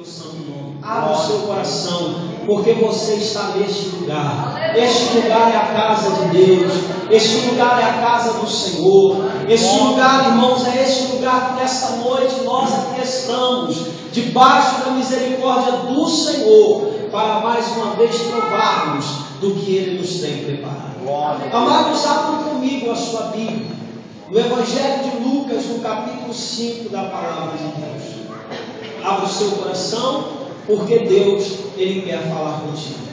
teu santo nome. Abra o seu coração, porque você está neste lugar. Este lugar é a casa de Deus. Este lugar é a casa do Senhor. Este lugar, irmãos, é este lugar que nesta noite nós aqui estamos, debaixo da misericórdia do Senhor, para mais uma vez provarmos do que Ele nos tem preparado. Amados, abram comigo a sua Bíblia, no Evangelho de Lucas, no capítulo 5 da palavra de Deus. Abra o seu coração, porque Deus, Ele quer falar contigo.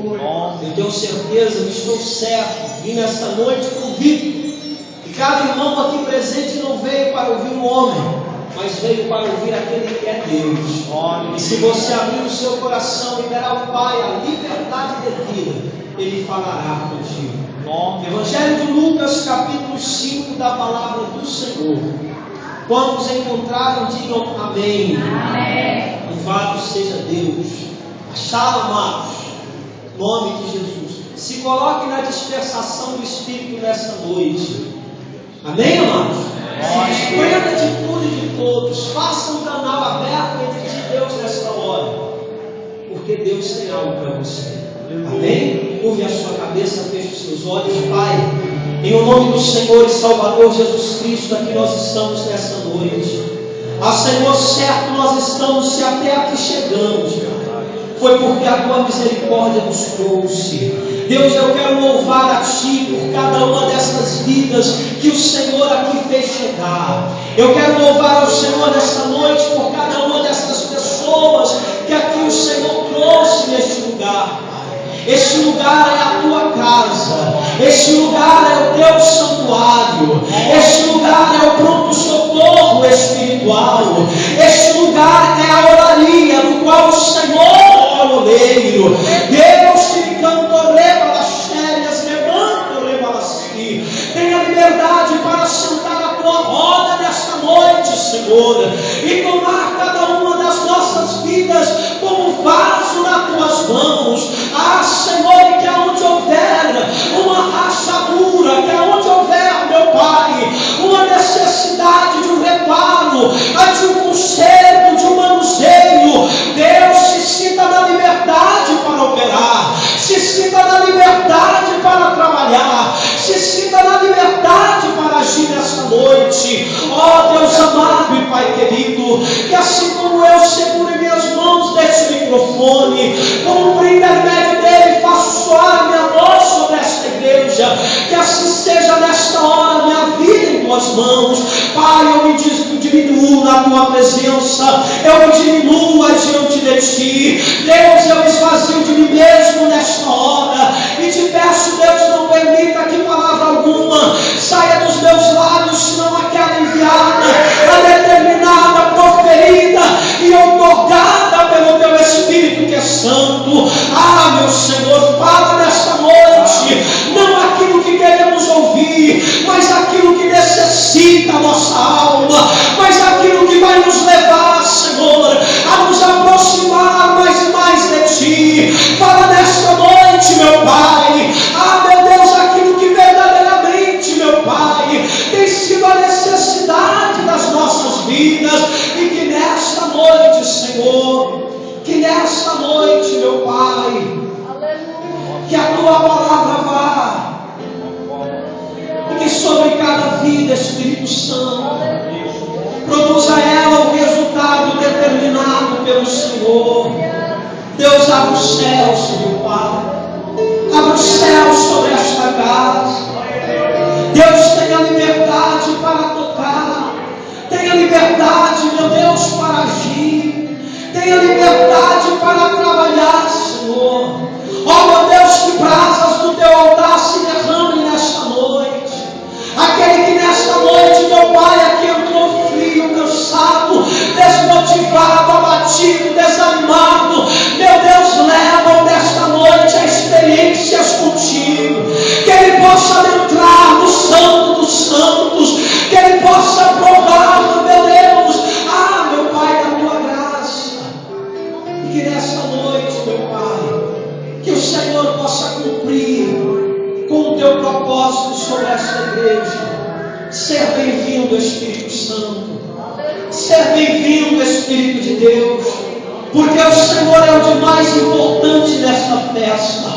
Eu tenho certeza, estou certo, vim nesta noite convicto, que cada irmão aqui presente não veio para ouvir um homem, mas veio para ouvir aquele que é Deus. E se você abrir o seu coração e der ao Pai a liberdade devida, Ele falará contigo. Evangelho de Lucas, capítulo 5 da palavra do Senhor. Quantos encontraram, digam amém. Amém. Louvado seja Deus. Acharam, amados, em nome de Jesus. Se coloque na dispersação do Espírito nesta noite. Amém, amados? Se desprenda de tudo e de todos. Faça um canal aberto entre ti e Deus nesta hora, porque Deus tem algo para você. Amém? Curve a sua cabeça, feche os seus olhos. Pai, em o nome do Senhor e Salvador Jesus Cristo, aqui nós estamos nesta noite. Senhor, certo nós estamos, se até aqui chegamos, foi porque a tua misericórdia nos trouxe. Deus, eu quero louvar a Ti por cada uma dessas vidas que o Senhor aqui fez chegar. Eu quero louvar ao Senhor nesta noite por cada uma dessas pessoas que aqui o Senhor trouxe neste lugar. Este lugar é a tua casa, este lugar é o teu santuário, este lugar é o pronto-socorro espiritual, este lugar é a oraria no qual o Senhor é o oleiro. Deus te cantou, rebalas, levanto, rebalassi. Tenha liberdade para sentar a tua roda nesta noite, Senhor, e tomar cada uma das nossas vidas como vaso nas tuas mãos. Senhor, e que aonde houver uma rachadura, que aonde houver, meu Pai, uma necessidade de um reparo, de um conserto, de um manuseio, Deus se sinta na liberdade para operar, se sinta na liberdade para trabalhar, se sinta na liberdade para agir nesta noite. Ó Deus amado e Pai querido, que assim como eu seguro em minhas mãos deste microfone, como por intermédio dele faço soar a minha voz sobre esta igreja, que assim seja nesta hora minha vida em tuas mãos. Pai, eu me diminuo na tua presença, eu me diminuo diante de ti. Deus, eu esvazio de mim mesmo nesta hora e te peço, Deus, não permita que palavra alguma saia dos meus lábios, senão aquela enviada, a determinada, proferida e outorgada pelo teu Espírito que é santo. Meu Senhor, fala nesta noite, não aquilo que queremos ouvir, mas aquilo que necessita a nossa alma, mas aquilo que vai nos levar, Senhor, a nos aproximar mais e mais de Ti. Fala nesta noite, meu Pai, meu Deus, aquilo que verdadeiramente, meu Pai, tem sido a necessidade das nossas vidas, e que nesta noite, Senhor, que nesta noite, meu Pai, que a tua palavra vá, e que sobre cada vida, Espírito Santo, produza ela o resultado determinado pelo Senhor. Deus, abre os céus, meu Pai, abre os céus sobre esta casa. Deus, tenha liberdade para tocar, tenha liberdade, meu Deus, para agir, tenha liberdade para trabalhar, Senhor. Meu Deus, que brasas do teu altar se derramem nesta noite. Aquele que nesta noite, meu Pai, aqui entrou frio, cansado, desmotivado, abatido, desanimado, meu Deus, leva nesta noite a experiências contigo, que ele possa entrar no Santo dos Santos, que ele possa provar, meu Deus, meu Pai, da tua graça, e que nesta noite, meu Pai, que o Senhor possa cumprir com o teu propósito sobre esta igreja. Ser bem-vindo, Espírito Santo. Ser bem-vindo, Espírito de Deus. mais importante nesta festa,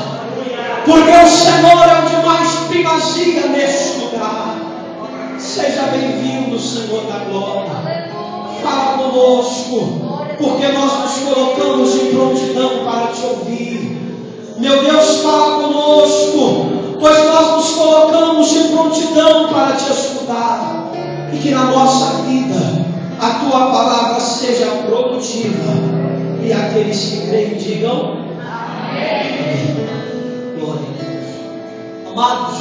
porque o Senhor é o de mais primazia neste lugar. Seja bem-vindo, Senhor da glória. Fala conosco, porque nós nos colocamos em prontidão para te ouvir. Meu Deus, fala conosco, pois nós nos colocamos em prontidão para te escutar. E que na nossa vida a tua palavra seja produtiva. E aqueles que creem digam amém. Glória a Deus. Amados,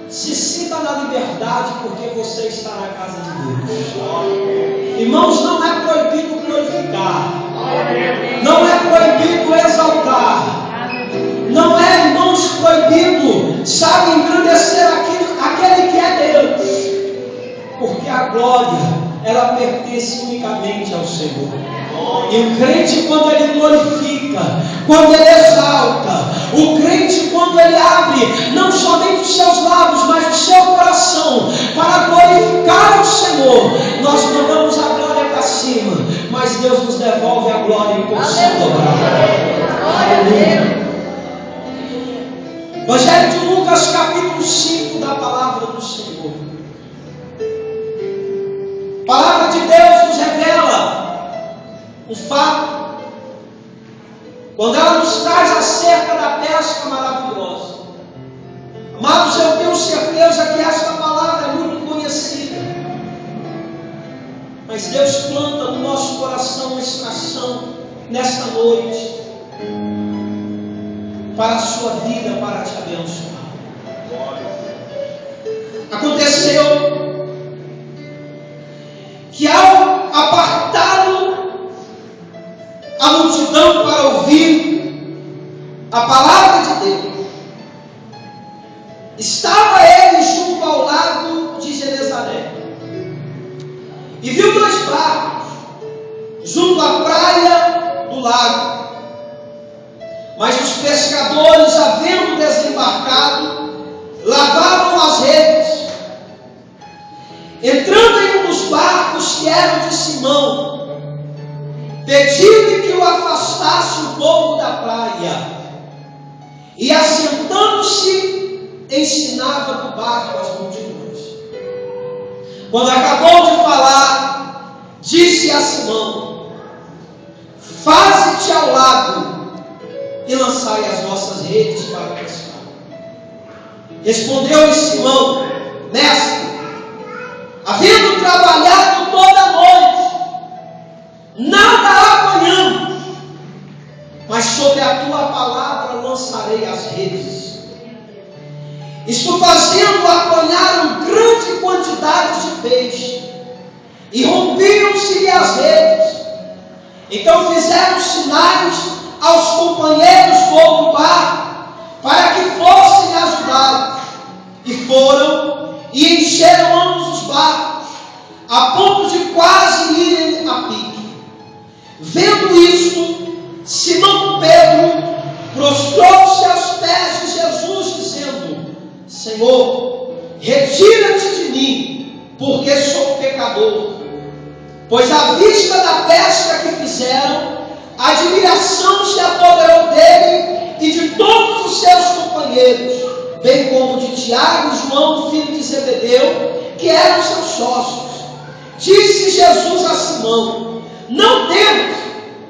se sinta na liberdade, porque você está na casa de Deus. Irmãos, não é proibido glorificar, não é proibido exaltar, não é, irmãos, proibido, sabe, engrandecer aquele que é Deus, porque a glória, ela pertence unicamente ao Senhor. E o crente, quando ele glorifica, quando ele exalta, o crente, quando ele abre não somente os seus lábios, mas o seu coração para glorificar ao Senhor, nós mandamos a glória para cima, mas Deus nos devolve a glória em porção dobrada. Aleluia. Evangelho de Lucas, capítulo 5, da palavra do Senhor. A palavra de Deus nos revela um fato, quando ela nos traz acerca da pesca maravilhosa. Amados, eu tenho certeza que esta palavra é muito conhecida, mas Deus planta no nosso coração uma extração nesta noite para a sua vida, para te abençoar. Aconteceu que ao apartá-lo a multidão para ouvir a palavra de Deus, estava ele junto ao lago de Genezaré e viu 2 barcos junto à praia do lago. Mas os pescadores, havendo desembarcado, lavavam as redes. Entrando em um dos barcos, que era o de Simão, pediu-lhe que o afastasse um pouco da praia, e assentando-se, ensinava do barco as multidões. Quando acabou de falar, disse a Simão: faze-te ao lago e lançai as vossas redes para pescar. Respondeu-lhe Simão: mestre, havendo trabalhado toda a noite, nada apanhamos, mas sobre a tua palavra lançarei as redes. Isto fazendo, apanharam grande quantidade de peixe, e rompiam-se as redes. Então fizeram sinais aos companheiros do outro barco, para que fossem ajudá-los. E foram, e encheram ambos os barcos, a ponto de quase irem a pique. Vendo isto, Simão Pedro prostrou-se aos pés de Jesus, dizendo: Senhor, retira-te de mim, porque sou pecador. Pois à vista da pesca que fizeram, a admiração se apoderou dele e de todos os seus companheiros, bem como de Tiago e João, filho de Zebedeu, que eram seus sócios. Disse Jesus a Simão: não temas,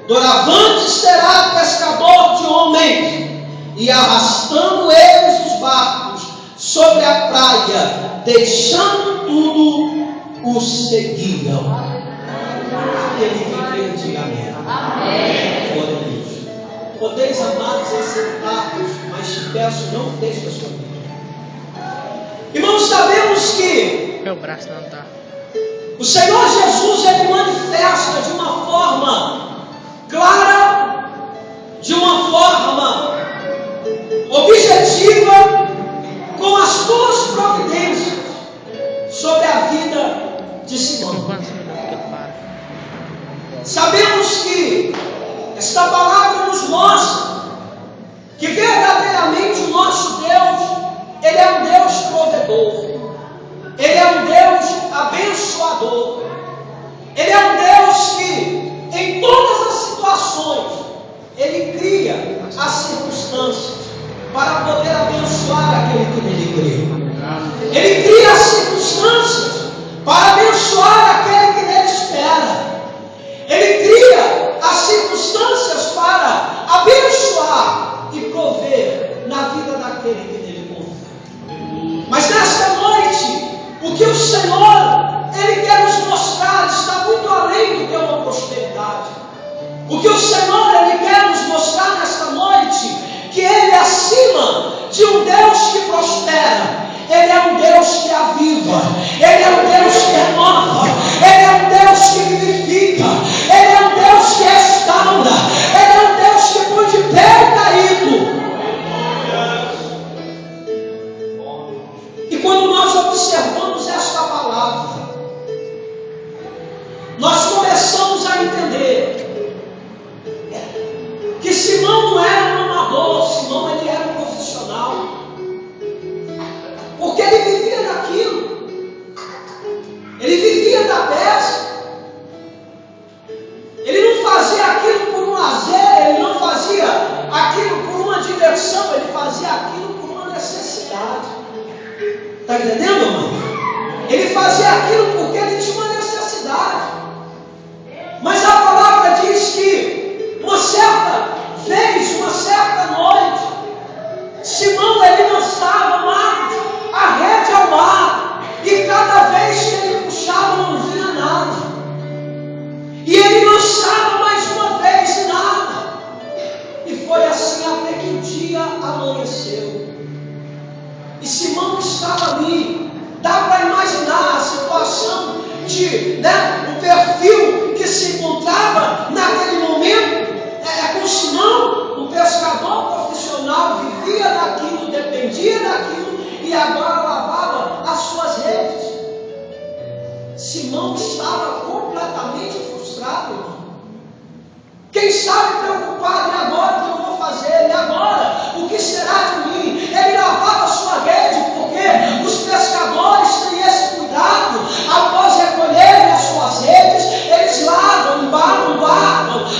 doravante será pescador de homens. E arrastando eles os barcos sobre a praia, deixando tudo, o seguiram. Aquele que crê, diga amém. Amém. Glória a Deus. Podeis, amados, sentar-vos, mas te peço, não deixe a sua vida. Irmãos, sabemos que meu braço não está. O Senhor Jesus, ele manifesta de uma forma clara, de uma forma objetiva, com as suas providências sobre a vida de Simão. Sabemos que esta palavra nos mostra que verdadeiramente o nosso Deus, ele é um Deus provedor. Ele é um Deus abençoador. Ele é um Deus que, em todas as situações, Ele cria que nele crê. Ele cria as circunstâncias para abençoar aquele que nele espera. Ele cria as circunstâncias para abençoar e prover na vida daquele que nele confia. Mas nesta noite, o que o Senhor, Ele quer nos mostrar está muito além do que uma prosperidade. O que o Senhor, Ele quer nos mostrar nesta noite, que Ele é acima de um Deus que prospera. Ele é um Deus que aviva, Ele é um Deus que renova, Ele é um Deus que vivifica, Ele é um Deus que restaura, Ele é um Deus que põe de pé o caído. E quando nós observamos esta palavra, nós começamos a entender que Simão não era um amador, Simão ele era um profissional. Porque ele vivia daquilo, ele vivia da pesca, ele não fazia aquilo por um lazer, ele não fazia aquilo por uma diversão, ele fazia aquilo por uma necessidade. Está entendendo, irmão? Ele fazia aquilo porque ele tinha uma necessidade. Mas a palavra diz que uma certa vez, uma certa noite, Simão ele lançava a rede ao mar, e cada vez que ele puxava não vinha nada, e ele lançava mais uma vez e nada, e foi assim até que o dia amanheceu, e Simão estava ali. Dá para imaginar a situação o perfil que se encontrava naquele momento, com Simão, um pescador profissional, vivia daquilo, dependia daquilo, e agora lavava as suas redes. Simão estava completamente frustrado, irmão. Quem sabe preocupado, e agora o que eu vou fazer? E agora? O que será de mim? Ele lavava a sua rede, porque os pescadores têm esse cuidado. Após recolherem as suas redes, eles lavam, embalam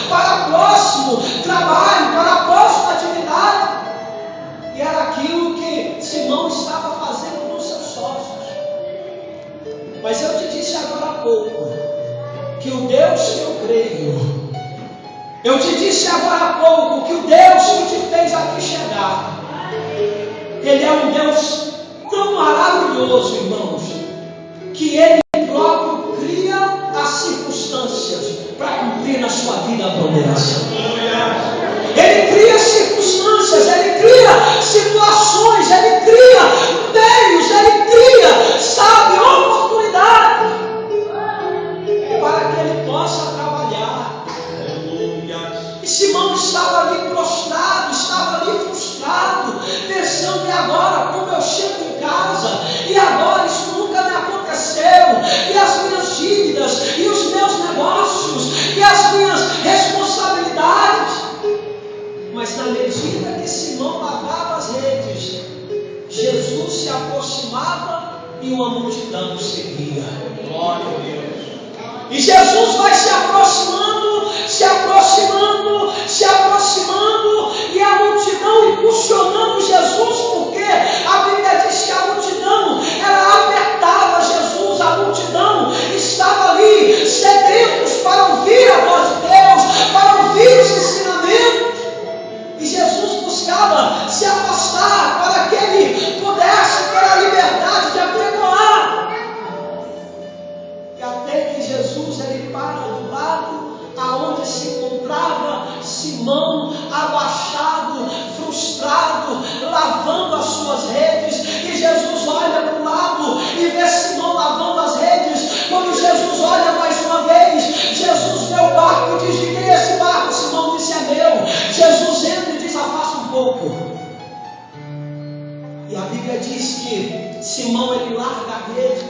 para o próximo trabalho, para a próxima atividade. E era aquilo que Simão estava fazendo com seus sócios. Mas eu te disse agora há pouco, que o Deus que eu creio, eu te disse agora há pouco que o Deus que te fez aqui chegar, Ele é um Deus tão maravilhoso, irmãos, que Ele próprio cria as circunstâncias para cumprir na sua vida a promessa. Ele cria circunstâncias, Ele cria situações, Ele cria meios, Ele cria, sabe, oportunidades para que Ele possa trabalhar. E Simão estava ali prostrado, estava ali frustrado, pensando: e agora, como eu chego em casa, e agora isso nunca me aconteceu, e as minhas dívidas, e os meus negócios, e as minhas responsabilidades. Mas na medida que Simão lavava as redes, Jesus se aproximava e uma multidão o seguia. Glória a Deus. E Jesus vai se aproximando, e a multidão impulsionando Jesus, porque a Bíblia diz que a multidão, ela apertava Jesus, a multidão estava ali, sedentos para ouvir a voz de Deus, para ouvir os ensinamentos. E Jesus buscava se afastar para que ele pudesse ter a liberdade de apregoar. E até que Jesus ele para do lado aonde se encontrava Simão, abaixado, frustrado, lavando as suas redes. E Jesus olha para o lado e vê Simão lavando as redes. Quando Jesus olha mais uma vez, Jesus vê o barco e diz: de quem é esse barco? Simão disse: é meu. Jesus entra e diz: afasta um pouco. E a Bíblia diz que Simão ele larga a rede,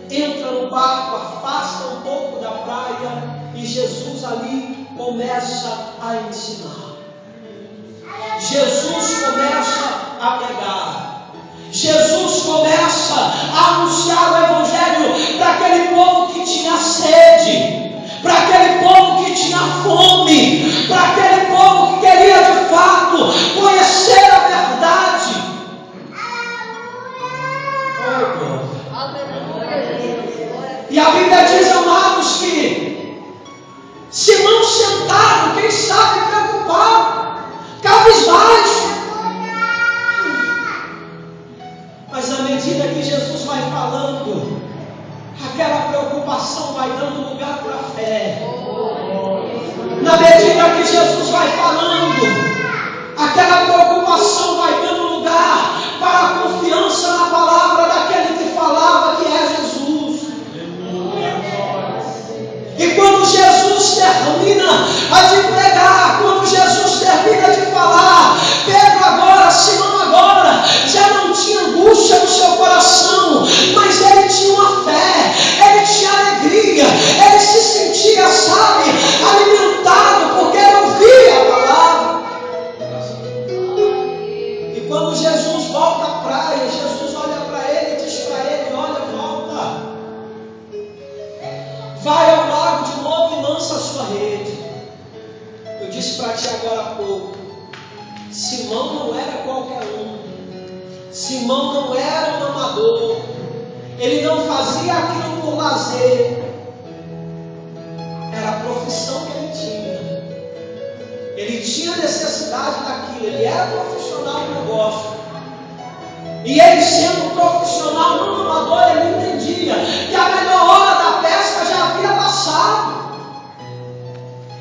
entra no barco, afasta um pouco da praia, e Jesus ali começa a ensinar. Jesus começa a pregar. Jesus começa a anunciar o Evangelho para aquele povo que tinha sede, para aquele povo que tinha fome, para aquele povo que queria de fato conhecer a verdade. quem sabe, preocupado, cabisbaixo. Mas à medida que Jesus vai falando, aquela preocupação vai dando lugar para a fé. Na medida que Jesus vai falando, aquela preocupação vai dando lugar para a confiança na palavra daquele que falava, que é Jesus. E quando Jesus termina de pregar, quando Jesus termina de falar, Pedro agora, Simão agora, já não tinha angústia no seu coração, mas ele tinha uma fé, ele tinha alegria, ele se sentia, sabe, alimentado, porque ele ouvia a palavra. E quando Jesus volta à praia, Jesus olha para ele e diz para ele: olha, volta, vai ao lago de novo e lança a sua rede. Eu disse para ti agora há pouco, Simão não era qualquer um. Simão não era um amador. Ele não fazia aquilo por lazer. Era a profissão que ele tinha. Ele tinha necessidade daquilo. Ele era profissional do negócio. E ele, sendo profissional, não amador, ele entendia que a melhor hora da pesca já havia passado.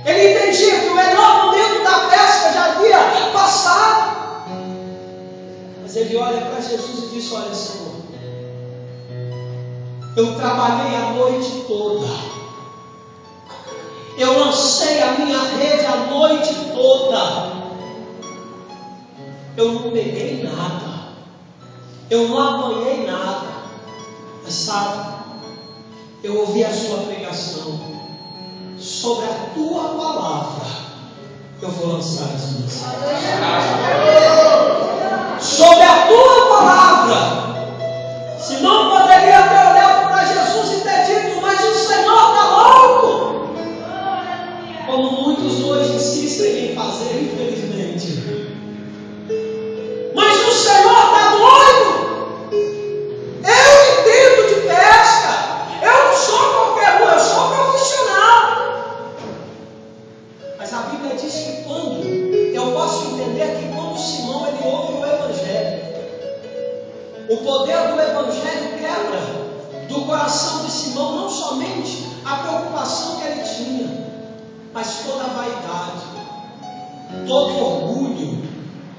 Ele entendia que o melhor momento da pesca já havia passado. Mas ele olha para Jesus e diz: olha, Senhor, eu trabalhei a noite toda, eu lancei a minha rede a noite toda, eu não peguei nada, eu não apanhei nada, mas sabe, eu ouvi a sua pregação. Sobre a tua palavra eu vou lançar as minhas redes. Sobre a tua palavra. Senão poderia ter olhado para Jesus e ter dito: mas o Senhor está louco. Como muitos hoje insistem em fazer, infelizmente. Mas o Senhor está doido. Eu entendo de pesca. Eu não sou qualquer um, eu sou profissional. Mas a Bíblia diz que quando, eu posso entender que quando Simão ele ouve o Evangelho, o poder do Evangelho quebra do coração de Simão não somente a preocupação que ele tinha, mas toda a vaidade, todo orgulho,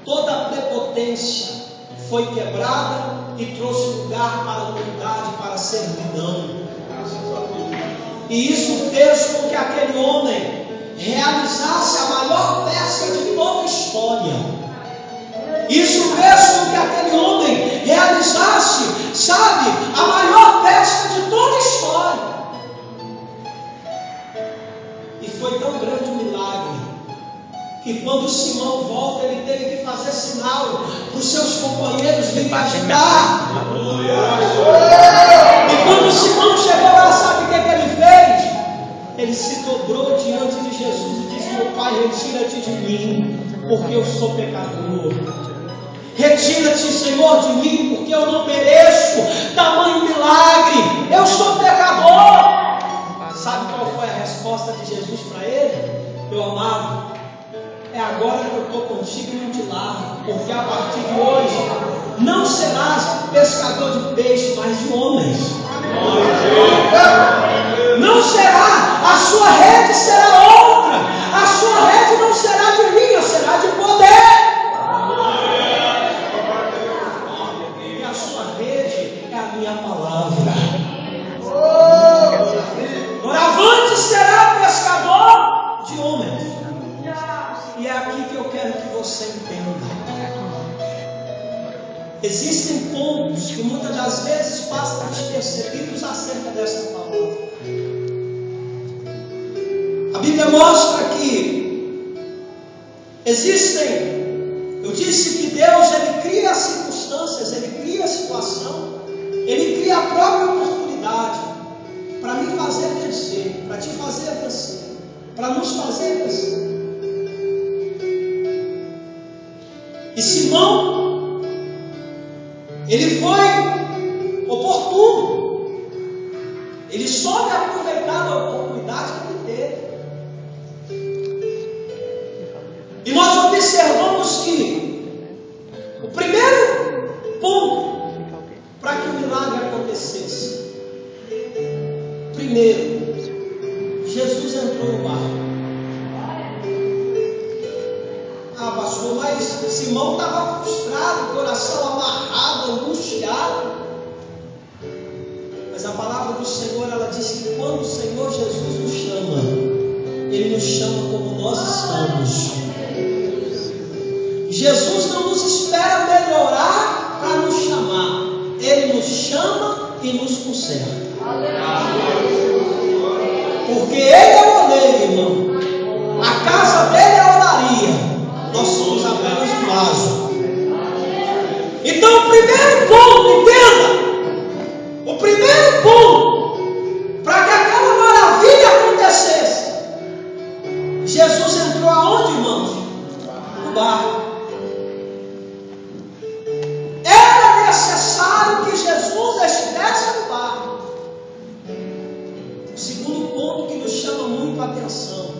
toda a prepotência foi quebrada e trouxe lugar para a humildade, para a servidão. E isso fez com que aquele homem realizasse a maior pesca de toda a história. Isso fez com que aquele homem realizasse, sabe, a maior pesca de toda a história. E foi tão grande o milagre que quando Simão volta, ele teve que fazer sinal para os seus companheiros virem ajudar. E quando Simão chegou lá, sabe o que ele fez? Ele se dobrou diante de Jesus e disse: meu Pai, retira-te de mim, porque eu sou pecador. Retira-te, Senhor, de mim, porque eu não mereço tamanho milagre. Eu sou pecador. Sabe qual foi a resposta de Jesus para ele? Meu amado, é agora que eu estou contigo e não te largo, porque a partir de hoje não serás pescador de peixe, mas de homens. Não será, a sua rede será outra. A sua rede não será de linha, será de poder. E a sua rede é a minha palavra. Doravante será pescador de homens. E é aqui que eu quero que você entenda. Existem pontos que muitas das vezes passam despercebidos acerca dessa palavra. A Bíblia mostra que existem, eu disse que Deus ele cria as circunstâncias, ele cria a situação, ele cria a própria oportunidade para me fazer vencer, para te fazer vencer, para nos fazer vencer. E Simão, ele foi oportuno, ele soube aproveitar a oportunidade que ele teve. irmãos, que o primeiro ponto para que o milagre acontecesse, primeiro, Jesus entrou no barco. Ah, pastor, mas Simão estava frustrado, coração amarrado, angustiado. Mas a palavra do Senhor, ela diz que quando o Senhor Jesus nos chama, Ele nos chama como nós estamos. Jesus não nos espera melhorar para nos chamar. Ele nos chama e nos conserta. Porque Ele é o oleiro, irmão. A casa dele é a olaria. Nós somos apenas um vaso. Então o primeiro ponto, entenda, o primeiro ponto para que aquela maravilha acontecesse, Jesus entrou aonde, irmãos? No barco. Era necessário que Jesus estivesse no barco. O segundo ponto que nos chama muito a atenção,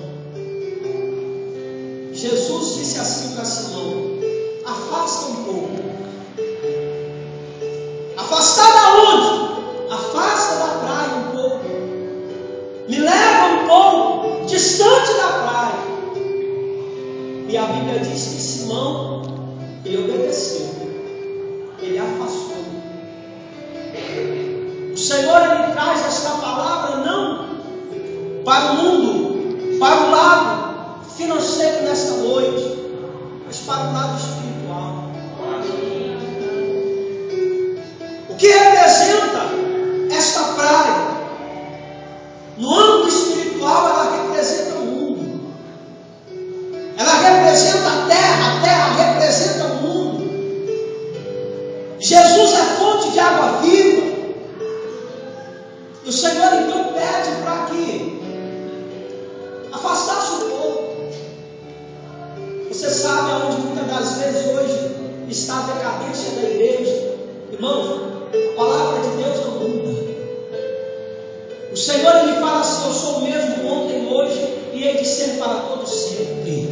Jesus disse assim para Simão: afasta um pouco. Afastar da onde? Afasta da praia um pouco. Me leva um pouco distante da praia. E a Bíblia diz que Simão, ele obedeceu. Ele afastou. O Senhor, ele traz esta palavra não para o mundo, para o lado financeiro nesta noite, mas para o lado espiritual. O que representa esta praia? No âmbito espiritual, ela representa o mundo. Ela representa a terra representa o mundo. Jesus é fonte de água viva. E o Senhor então pede para que afastasse um pouco. Você sabe aonde muitas das vezes hoje está a decadência da igreja? Irmãos, a palavra de Deus não muda. O Senhor, ele fala assim: eu sou o mesmo ontem, hoje e hei de ser para todos sempre.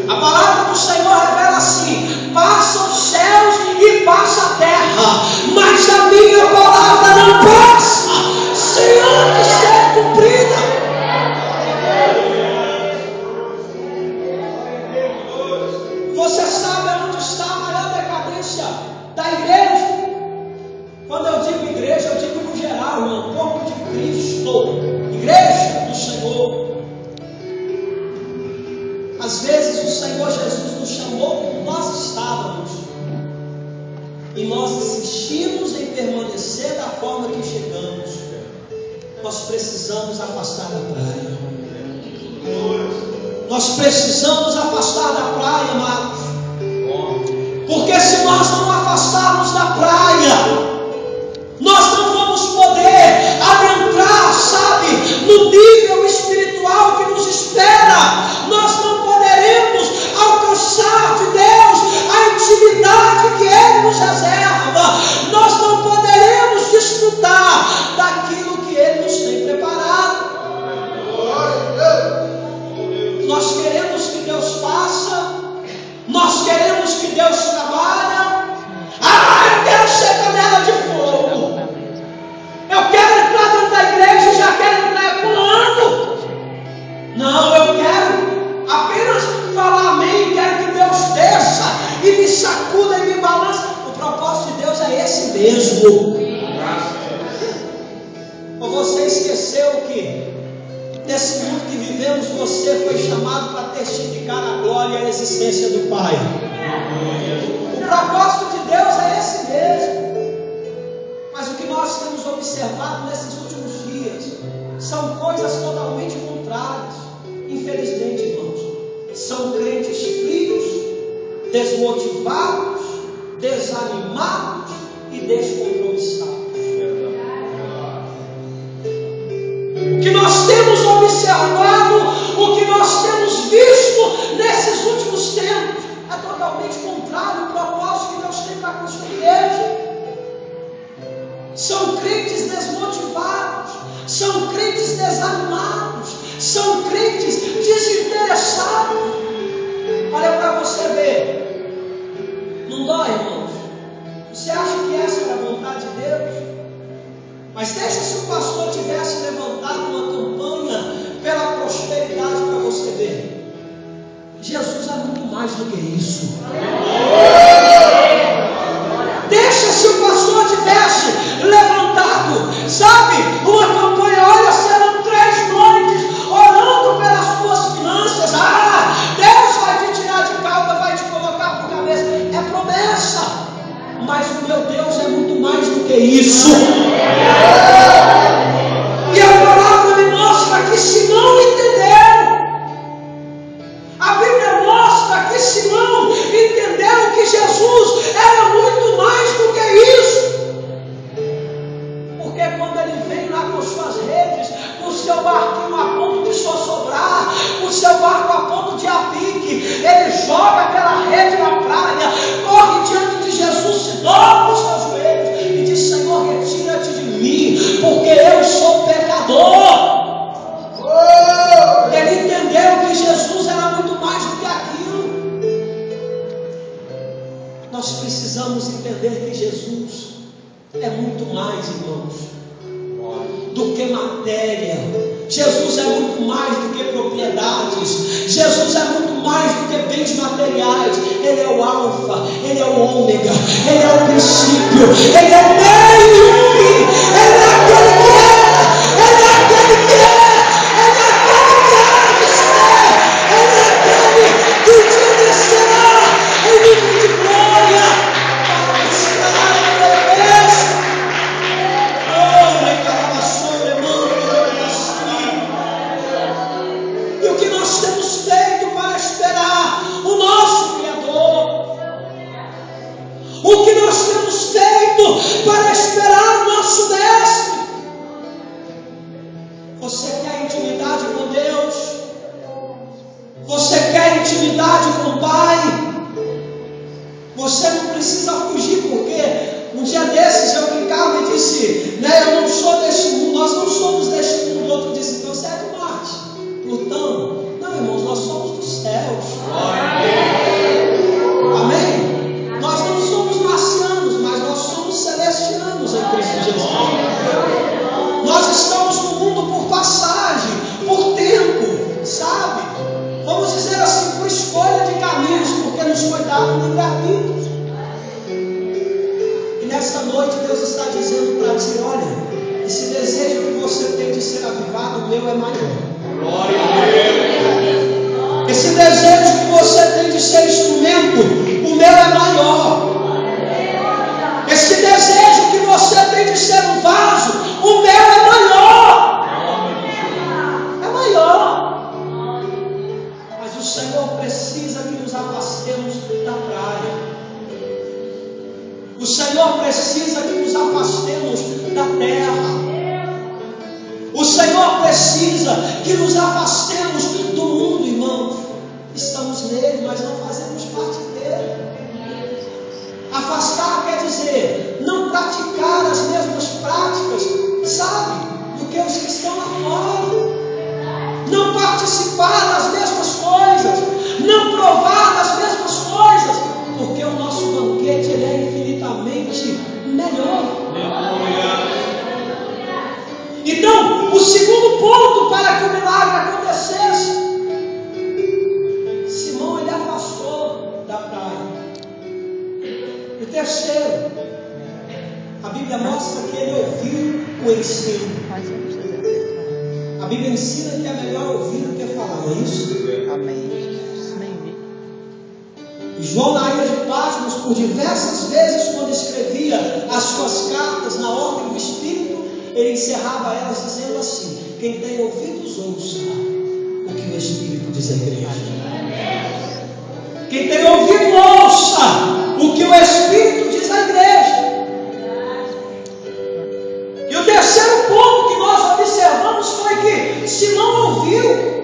A palavra do Senhor revela assim: passa os céus e passa a terra, mas a minha palavra não passa sem antes ser cumprida. Você sabe onde está a maior decadência da igreja? Quando eu digo igreja, eu digo no geral, irmão, corpo de Cristo, igreja do Senhor. Às vezes o Senhor Jesus nos chamou como nós estávamos, e nós insistimos em permanecer da forma que chegamos. Nós precisamos afastar da praia. Nós precisamos afastar da praia, amados. Porque se nós não afastarmos da praia, nós não vamos poder adentrar, sabe, no nível espiritual que nos espera. Nós não poderemos alcançar de Deus a intimidade que Ele nos reserva. Nós não poderemos desfrutar daquilo que Ele nos tem preparado. Nós queremos que Deus faça, nós queremos que Deus trabalhe. Eu quero ser panela de fogo. Eu quero entrar dentro da igreja e já quero entrar pulando. Não, eu quero apenas falar amém. Quero que Deus desça e me sacuda e me balance. O propósito de Deus é esse mesmo. Ou você esqueceu que nesse mundo que vivemos, você foi chamado para testificar a glória e a existência do Pai. O propósito de Deus é esse mesmo. Mas o que nós temos observado nesses últimos dias são coisas totalmente contrárias. Infelizmente, irmãos, são crentes frios, desmotivados, desanimados e descompromissados. O que nós temos observado, o que nós temos visto nesses últimos tempos é totalmente contrário ao propósito que Deus tem para com a sua igreja. São crentes desmotivados, são crentes desanimados, são crentes desinteressados. Olha para você Mas deixa se o pastor tivesse levantado uma campanha pela prosperidade para você ver. Jesus é muito mais do que isso. Deixa se o pastor tivesse levantado, sabe, uma campanha, olha, serão 3 noites orando pelas tuas finanças. Deus vai te tirar de cauda, vai te colocar por cabeça. É promessa, mas o meu Deus é muito mais do que isso. E a palavra me mostra que Simão entendeu. A Bíblia mostra que Simão entendeu que Jesus era muito mais do que isso. Porque quando ele vem lá com suas redes, com o seu barquinho a ponto de só sobrar, com o seu barco a ponto de a pique, ele joga aquela rede na praia, corre diante de Jesus, se dobra os seus joelhos e diz: Senhor, retira-te de mim, porque eu sou pecador. Ele entendeu que Jesus era muito mais do que aquilo. Nós precisamos entender que Jesus é muito mais, irmãos, do que matéria. Jesus é muito mais do que propriedades. Jesus é muito mais do que bens materiais. Ele é o alfa, ele é o ômega, ele é o princípio, ele é o meio e o fim. Ele é aquele que é, ele é aquele que é. Para esperar o nosso mestre. Você quer intimidade com Deus? Você quer intimidade com o Pai? Você não precisa fugir, porque um dia desses eu brincava e disse, eu não sou deste mundo, nós não somos deste mundo. O outro disse, então você é do Marte, Plutão. Não, irmãos, nós somos dos céus. Amém? Nós não somos marcianos, mas nós somos celestianos em Cristo Jesus. Nós estamos no mundo por passagem, por tempo, sabe? Vamos dizer assim, por escolha de caminhos, porque nos foi dado um livre-arbítrio. E nesta noite Deus está dizendo para ti: olha, esse desejo que você tem de ser avivado, o meu é maior. Glória a Deus. Esse desejo que você tem de ser instrumento, o meu é maior. Esse desejo que você tem de ser um vaso, o meu é maior. É maior. Mas o Senhor precisa que nos afastemos da praia. O Senhor precisa que nos afastemos da terra. O Senhor precisa que nos afastemos do mundo, irmãos. Estamos nele, mas não fazemos parte dele. Afastar quer dizer não praticar as mesmas práticas, sabe, do que os que estão lá fora. Não participar das mesmas coisas, não provar das mesmas coisas, porque o nosso banquete ele é infinitamente melhor. Então, o segundo ponto para que o milagre acontecesse, Simão ele afastou da praia. O terceiro, a Bíblia mostra que ele ouviu o ensino. A Bíblia ensina que é melhor ouvir do que falar, não é isso? Amém. João, na ilha de Patmos, por diversas vezes, quando escrevia as suas cartas na ordem do Espírito, ele encerrava elas dizendo assim: quem tem ouvidos, ouça o que o Espírito diz à igreja. Quem tem ouvido, ouça o que o Espírito diz à igreja. E o terceiro ponto que nós observamos foi que Simão ouviu.